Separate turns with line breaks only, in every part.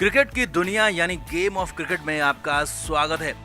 Cricket की दुनिया यानी गेम ऑफ क्रिकेट में आपका स्वागत है।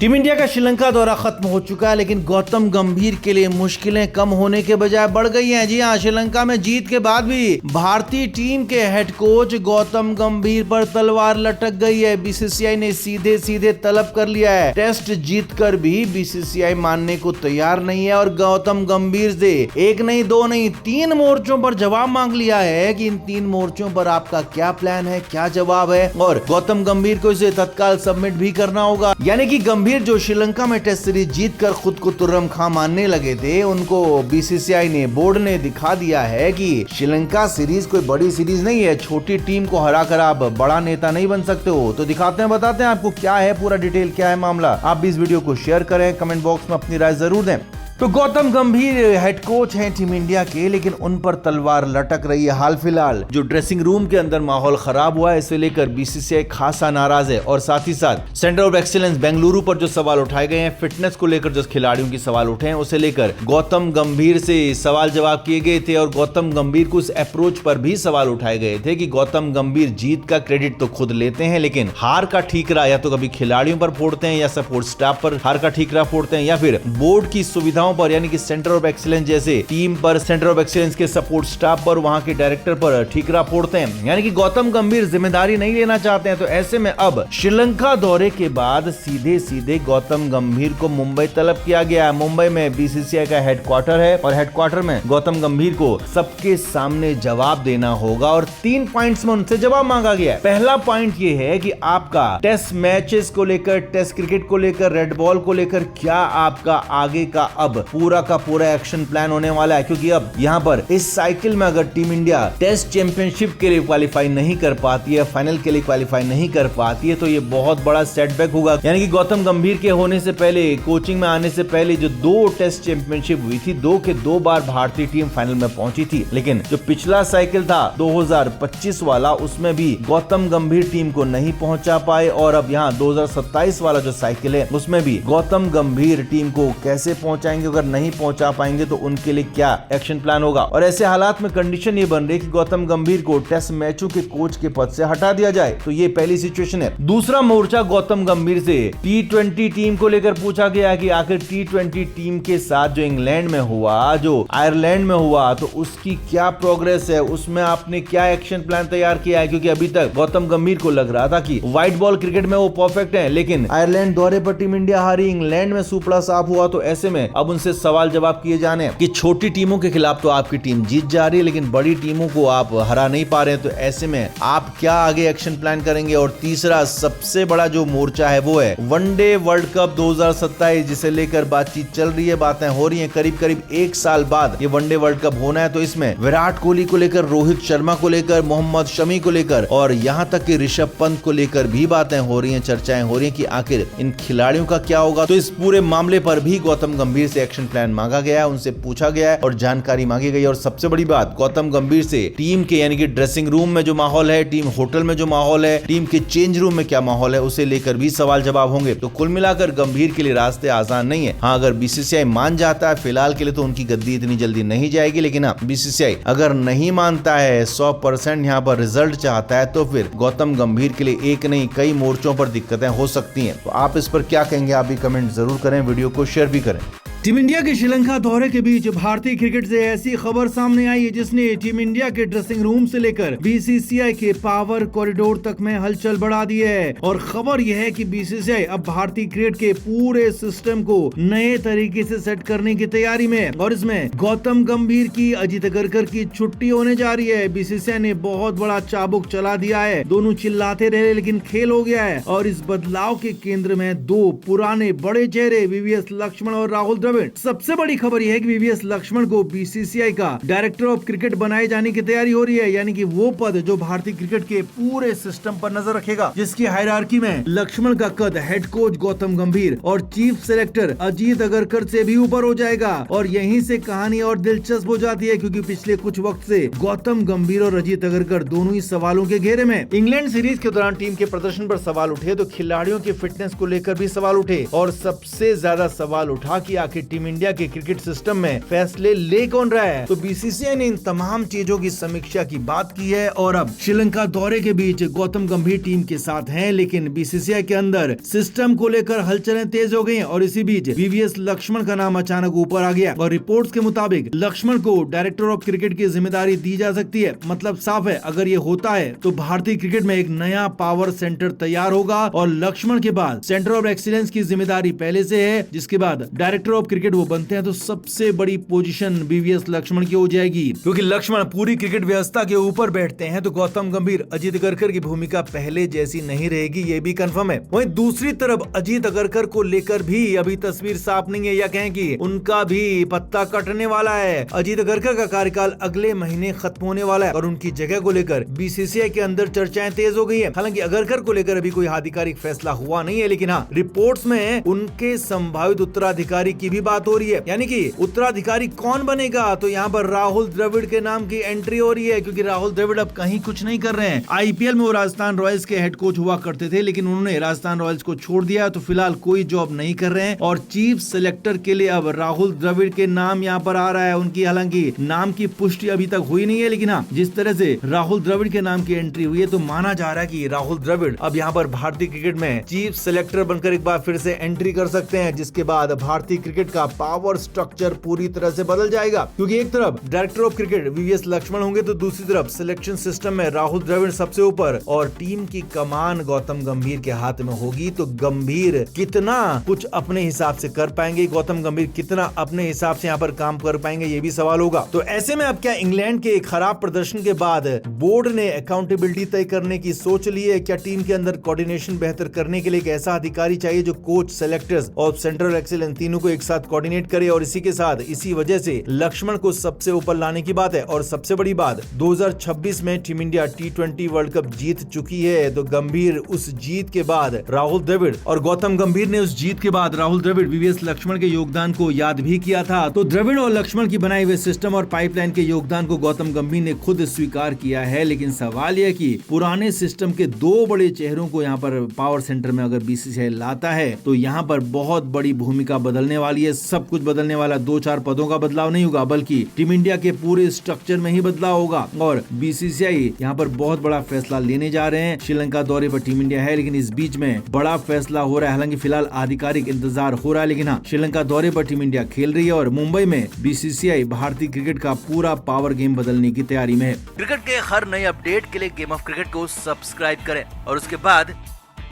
टीम इंडिया का श्रीलंका दौरा खत्म हो चुका है, लेकिन गौतम गंभीर के लिए मुश्किलें कम होने के बजाय बढ़ गई हैं। जी हां, श्रीलंका में जीत के बाद भी भारतीय टीम के हेड कोच गौतम गंभीर पर तलवार लटक गई है। बीसीसीआई ने सीधे सीधे तलब कर लिया है। टेस्ट जीतकर भी बीसीसीआई मानने को तैयार नहीं है और गौतम गंभीर से एक नहीं दो नहीं 3 मोर्चों पर जवाब मांग लिया है कि इन 3 मोर्चों पर आपका क्या प्लान है, क्या जवाब है, और गौतम गंभीर को इसे तत्काल सबमिट भी करना होगा। यानी कि गंभीर जो श्रीलंका में टेस्ट सीरीज जीतकर खुद को तुर्रम खां मानने लगे थे, उनको बीसीसीआई ने बोर्ड ने दिखा दिया है कि श्रीलंका सीरीज कोई बड़ी सीरीज नहीं है। छोटी टीम को हराकर आप बड़ा नेता नहीं बन सकते हो। तो दिखाते हैं, बताते हैं आपको क्या है पूरा डिटेल, क्या है मामला। आप भी इस वीडियो को शेयर करें, कमेंट बॉक्स में अपनी राय जरूर दें। तो गौतम गंभीर हेड कोच हैं टीम इंडिया के, लेकिन उन पर तलवार लटक रही है। हाल फिलहाल जो ड्रेसिंग रूम के अंदर माहौल खराब हुआ है, इसे लेकर बीसीसीआई खासा नाराज है और साथ ही साथ सेंटर ऑफ एक्सीलेंस बेंगलुरु पर जो सवाल उठाए गए हैं, फिटनेस को लेकर जो खिलाड़ियों की सवाल उठे हैं, उसे लेकर गौतम गंभीर से सवाल जवाब किए गए थे और गौतम गंभीर को इस अप्रोच पर भी सवाल उठाए गए थे कि गौतम गंभीर जीत का क्रेडिट तो खुद लेते हैं, लेकिन हार का ठीकरा या तो कभी खिलाड़ियों पर फोड़ते हैं या सपोर्ट स्टाफ पर हार का ठीकरा फोड़ते हैं, या फिर बोर्ड की सुविधाओं पर यानी कि सेंटर ऑफ एक्सीलेंस जैसे टीम पर, सेंटर ऑफ एक्सीलेंस के सपोर्ट स्टाफ पर, वहां के डायरेक्टर पर ठीकरा फोड़ते हैं। यानी कि गौतम गंभीर जिम्मेदारी नहीं लेना चाहते हैं। तो ऐसे में अब श्रीलंका दौरे के बाद सीधे सीधे गौतम गंभीर को मुंबई तलब किया गया है। मुंबई में बीसीसीआई का हेडक्वार्टर है और हेडक्वार्टर में गौतम गंभीर को सबके सामने जवाब देना होगा और 3 पॉइंट्स में उनसे जवाब मांगा गया है। पहला पॉइंट ये है कि आपका टेस्ट मैचेस को लेकर, टेस्ट क्रिकेट को लेकर, रेड बॉल को लेकर क्या आपका आगे का अब पूरा एक्शन प्लान होने वाला है, क्योंकि अब यहाँ पर इस साइकिल में अगर टीम इंडिया टेस्ट चैंपियनशिप के लिए क्वालिफाई नहीं कर पाती है, फाइनल के लिए क्वालिफाई नहीं कर पाती है, तो ये बहुत बड़ा सेटबैक होगा। यानी कि गौतम गंभीर के होने से पहले, कोचिंग में आने से पहले जो 2 टेस्ट चैंपियनशिप हुई थी, 2 के 2 बार भारतीय टीम फाइनल में पहुंची थी, लेकिन जो पिछला साइकिल था 2025 वाला, उसमें भी गौतम गंभीर टीम को नहीं पहुंचा पाए और अब यहाँ 2027 वाला जो साइकिल है, उसमें भी गौतम गंभीर टीम को कैसे पहुंचाएंगे, अगर नहीं पहुंचा पाएंगे तो उनके लिए क्या एक्शन प्लान होगा। और ऐसे हालात में कंडीशन ये बन रही है कि गौतम गंभीर को टेस्ट मैचों के कोच के पद से हटा दिया जाए। तो ये पहली सिचुएशन है। दूसरा मोर्चा गौतम गंभीर से T20 टीम को लेकर पूछा गया कि आखिर T20 टीम के साथ जो इंग्लैंड में हुआ, जो आयरलैंड में हुआ, तो उसकी क्या प्रोग्रेस है, उसमें आपने क्या एक्शन प्लान तैयार किया है। क्योंकि अभी तक गौतम गंभीर को लग रहा था कि व्हाइट बॉल क्रिकेट में वो परफेक्ट है, लेकिन आयरलैंड दौरे पर टीम इंडिया हारी, इंग्लैंड में सुपड़ा साफ हुआ। तो ऐसे में अब उनसे सवाल जवाब किए जाने कि छोटी टीमों के खिलाफ तो आपकी टीम जीत जा रही है, लेकिन बड़ी टीमों को आप हरा नहीं पा रहे हैं। तो ऐसे में आप क्या आगे एक्शन प्लान करेंगे। और तीसरा सबसे बड़ा जो मोर्चा है वो है वनडे वर्ल्ड कप 2027, जिसे लेकर बातचीत चल रही है, बातें हो रही है। करीब 1 साल बाद ये वनडे वर्ल्ड कप होना है। तो इसमें विराट कोहली को लेकर, रोहित शर्मा को लेकर, मोहम्मद शमी को लेकर और यहाँ तक कि ऋषभ पंत को लेकर भी बातें हो रही है, चर्चाएं हो रही है कि आखिर इन खिलाड़ियों का क्या होगा। तो इस पूरे मामले पर भी गौतम गंभीर से एक्शन प्लान मांगा गया है, उनसे पूछा गया है और जानकारी मांगी गई है। और सबसे बड़ी बात, गौतम गंभीर से टीम के यानी कि ड्रेसिंग रूम में जो माहौल है, टीम होटल में जो माहौल है, टीम के चेंज रूम में क्या माहौल है, उसे लेकर भी सवाल जवाब होंगे। तो कुल मिलाकर गंभीर के लिए रास्ते आसान नहीं है। हाँ, अगर बीसीसीआई मान जाता है फिलहाल के लिए तो उनकी गद्दी इतनी जल्दी नहीं जाएगी, लेकिन हाँ, बीसीसीआई अगर नहीं मानता है, 100% यहाँ पर रिजल्ट चाहता है, तो फिर गौतम गंभीर के लिए एक नहीं कई मोर्चों पर दिक्कतें हो सकती हैं। तो आप इस पर क्या कहेंगे, आप भी कमेंट जरूर करें, वीडियो को शेयर भी करें।
टीम इंडिया के श्रीलंका दौरे के बीच भारतीय क्रिकेट से ऐसी खबर सामने आई है जिसने टीम इंडिया के ड्रेसिंग रूम से लेकर बीसीसीआई के पावर कॉरिडोर तक में हलचल बढ़ा दी है। और खबर यह है कि बीसीसीआई अब भारतीय क्रिकेट के पूरे सिस्टम को नए तरीके से सेट करने की तैयारी में, और इसमें गौतम गंभीर की, अजीत अगरकर की छुट्टी होने जा रही है। बीसीसीआई ने बहुत बड़ा चाबुक चला दिया है। दोनों चिल्लाते रहे लेकिन खेल हो गया है और इस बदलाव के केंद्र में 2 पुराने बड़े चेहरे वीवीएस लक्ष्मण और राहुल द्रविड़। सबसे बड़ी खबर यह है कि वीवीएस लक्ष्मण को बीसीसीआई का डायरेक्टर ऑफ क्रिकेट बनाए जाने की तैयारी हो रही है। यानी कि वो पद जो भारतीय क्रिकेट के पूरे सिस्टम पर नजर रखेगा, जिसकी हायरार्की में लक्ष्मण का कद हेड कोच गौतम गंभीर और चीफ सेलेक्टर अजीत अगरकर से भी ऊपर हो जाएगा। और यहीं से कहानी और दिलचस्प हो जाती है, क्योंकि पिछले कुछ वक्त से गौतम गंभीर और अजीत अगरकर दोनों ही सवालों के घेरे में। इंग्लैंड सीरीज के दौरान टीम के प्रदर्शन पर सवाल उठे तो खिलाड़ियों की फिटनेस को लेकर भी सवाल उठे और सबसे ज्यादा सवाल उठा कि आखिर
टीम इंडिया के क्रिकेट सिस्टम में फैसले ले कौन रहा है। तो बीसीसीआई ने इन तमाम चीजों की समीक्षा की बात की है और अब श्रीलंका दौरे के बीच गौतम गंभीर टीम के साथ हैं, लेकिन बीसीसीआई के अंदर सिस्टम को लेकर हलचलें तेज हो गई हैं और इसी बीच वीवीएस लक्ष्मण का नाम अचानक ऊपर आ गया और रिपोर्ट्स के मुताबिक लक्ष्मण को डायरेक्टर ऑफ क्रिकेट की जिम्मेदारी दी जा सकती है। मतलब साफ है, अगर ये होता है तो भारतीय क्रिकेट में एक नया पावर सेंटर तैयार होगा और लक्ष्मण के बाद सेंटर ऑफ एक्सीलेंस की जिम्मेदारी पहले से है, जिसके बाद डायरेक्टर ऑफ क्रिकेट वो बनते हैं तो सबसे बड़ी पोजीशन वीवीएस लक्ष्मण की हो जाएगी, क्योंकि लक्ष्मण पूरी क्रिकेट व्यवस्था के ऊपर बैठते हैं। तो गौतम गंभीर अजीत अगरकर की भूमिका पहले जैसी नहीं रहेगी, ये भी कंफर्म है। वहीं दूसरी तरफ अजीत अगरकर को लेकर भी अभी तस्वीर साफ नहीं है, या कहें कि उनका भी पत्ता कटने वाला है। अजीत अगरकर का कार्यकाल अगले महीने खत्म होने वाला है और उनकी जगह को लेकर बीसीसीआई के अंदर चर्चाएं तेज हो गई है। हालांकि अगरकर को लेकर अभी कोई आधिकारिक फैसला हुआ नहीं है, लेकिन हाँ, रिपोर्ट्स में उनके संभावित उत्तराधिकारी की भी बात हो रही है। यानी कि उत्तराधिकारी कौन बनेगा, तो यहाँ पर राहुल द्रविड़ के नाम की एंट्री हो रही है, क्योंकि राहुल द्रविड़ अब कहीं कुछ नहीं कर रहे हैं। आईपीएल में वो राजस्थान रॉयल्स के हेड कोच हुआ करते थे, लेकिन उन्होंने राजस्थान रॉयल्स को छोड़ दिया, तो फिलहाल कोई जॉब नहीं कर रहे हैं और चीफ सिलेक्टर के लिए अब राहुल द्रविड़ के नाम यहाँ पर आ रहा है। उनकी हालांकि नाम की पुष्टि अभी तक हुई नहीं है, लेकिन हाँ, जिस तरह से राहुल द्रविड़ के नाम की एंट्री हुई है तो माना जा रहा है कि राहुल द्रविड़ अब यहाँ पर भारतीय क्रिकेट में चीफ सिलेक्टर बनकर एक बार फिर से एंट्री कर सकते हैं, जिसके बाद भारतीय क्रिकेट का पावर स्ट्रक्चर पूरी तरह से बदल जाएगा। क्योंकि एक तरफ director of cricket V V S Laxman होंगे तो दूसरी तरफ सिलेक्शन सिस्टम में राहुल द्रविड़ सबसे ऊपर और टीम की कमान गौतम गंभीर के हाथ में होगी। तो गंभीर कितना कुछ अपने हिसाब से कर पाएंगे, गौतम गंभीर कितना अपने हिसाब से यहाँ पर काम कर पाएंगे, ये भी सवाल होगा। तो ऐसे में अब क्या इंग्लैंड के खराब प्रदर्शन के बाद बोर्ड ने अकाउंटेबिलिटी तय करने की सोच ली है? क्या टीम के अंदर कोऑर्डिनेशन बेहतर करने के लिए एक ऐसा अधिकारी चाहिए जो कोच, सेलेक्टर्स और सेंट्रल एक्सीलेंस तीनों को एक साथ कोऑर्डिनेट करे? और इसी के साथ इसी वजह से लक्ष्मण को सबसे ऊपर लाने की बात है। और सबसे बड़ी बात, 2026 में team India T20 world cup जीत चुकी है, तो गंभीर उस जीत के बाद राहुल द्रविड़ और गौतम गंभीर ने उस जीत के बाद राहुल द्रविड़ वीवीएस लक्ष्मण के योगदान को याद भी किया था। तो द्रविड़ और लक्ष्मण की बनाए हुए सिस्टम और पाइपलाइन के योगदान को गौतम गंभीर ने खुद स्वीकार किया है। लेकिन सवाल यह कि पुराने सिस्टम के दो बड़े चेहरों को यहाँ पर पावर सेंटर में अगर बीसीसीआई लाता है तो यहाँ पर बहुत बड़ी भूमिका बदलने वाली है। सब कुछ बदलने वाला, 2-4 पदों का बदलाव नहीं होगा, बल्कि टीम इंडिया के पूरे स्ट्रक्चर में ही बदलाव होगा। और बीसीसीआई यहाँ पर बहुत बड़ा फैसला लेने जा रहे हैं। श्रीलंका दौरे पर टीम इंडिया है, लेकिन इस बीच में बड़ा फैसला हो रहा है। हालांकि फिलहाल आधिकारिक इंतजार हो रहा है, लेकिन हाँ, श्रीलंका दौरे पर टीम इंडिया खेल रही है और मुंबई में बीसीसीआई भारतीय क्रिकेट का पूरा पावर गेम बदलने की तैयारी में है।
क्रिकेट के हर नए अपडेट के लिए गेम ऑफ क्रिकेट को सब्सक्राइब करें और उसके बाद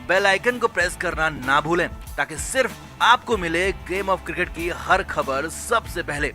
बेल आइकन को प्रेस करना ना भूलें, ताकि सिर्फ आपको मिले गेम ऑफ क्रिकेट की हर खबर सबसे पहले।